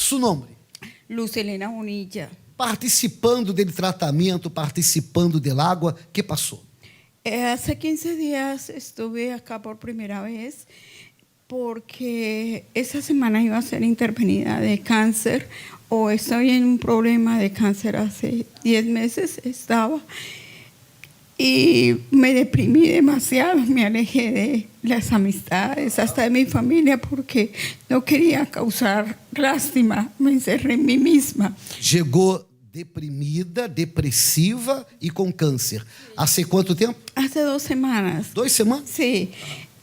Su nome? Lucelena Bonilla. Participando dele tratamento, participando del agua, ¿qué pasó? Hace 15 días estuve acá por primera vez porque esa semana iba a ser intervenida de cáncer, o estoy en un problema de cáncer hace 10 meses, estaba, y me deprimí demasiado, me alejé de las amistades, hasta de mi familia, porque no quería causar lástima, me encerré en mí misma. Chegou deprimida, depressiva e com câncer. Hace quanto tempo? Hace 2 semanas. 2 semanas? Sí,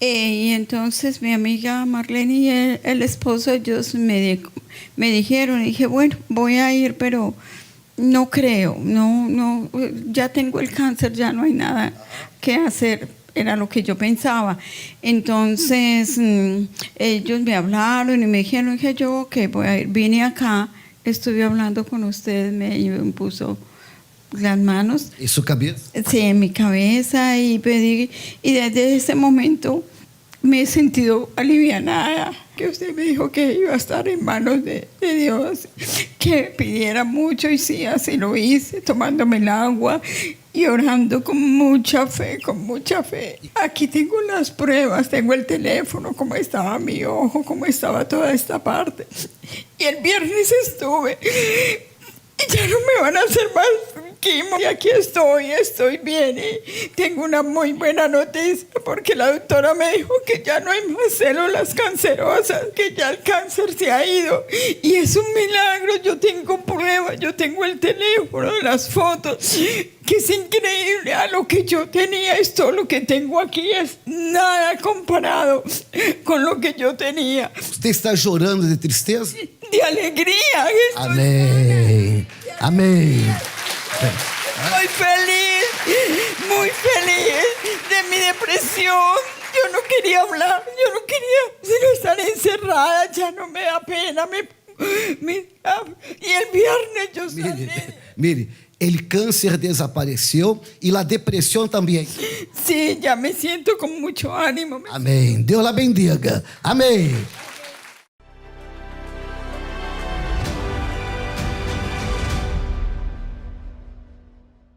y entonces mi amiga Marlene y el esposo, ellos me dijeron, y dije, bueno, voy a ir, pero no creo, no, ya tengo el cáncer, ya no hay nada que hacer, era lo que yo pensaba. Entonces ellos me hablaron y me dijeron que yo, que voy a ir, vine acá, estuve hablando con usted, me puso las manos. ¿En su cabeza? Sí, en mi cabeza, y pedí, y desde ese momento me he sentido alivianada, que usted me dijo que iba a estar en manos de Dios, que pidiera mucho, y sí, así lo hice, tomándome el agua y orando con mucha fe, con mucha fe. Aquí tengo las pruebas, tengo el teléfono, cómo estaba mi ojo, cómo estaba toda esta parte. Y el viernes estuve, y ya no me van a hacer más quimo, y aquí estoy bien, y tengo una muy buena noticia, porque la doctora me dijo que ya no hay más células cancerosas, que ya el cáncer se ha ido, y es un milagro. Yo tengo pruebas, yo tengo el teléfono, las fotos, que es increíble. A lo que yo tenía, esto lo que tengo aquí es nada comparado con lo que yo tenía. Você está chorando de tristeza? De alegría. Amém. Amém. Muy feliz de mi depresión. Yo no quería hablar, yo no quería sino estar encerrada, ya no me da pena. Y el viernes yo salí. Mire, el cáncer desapareceu e a depressão também. Sí, ya me siento con mucho ánimo. Amém. Deus la bendiga. Amém.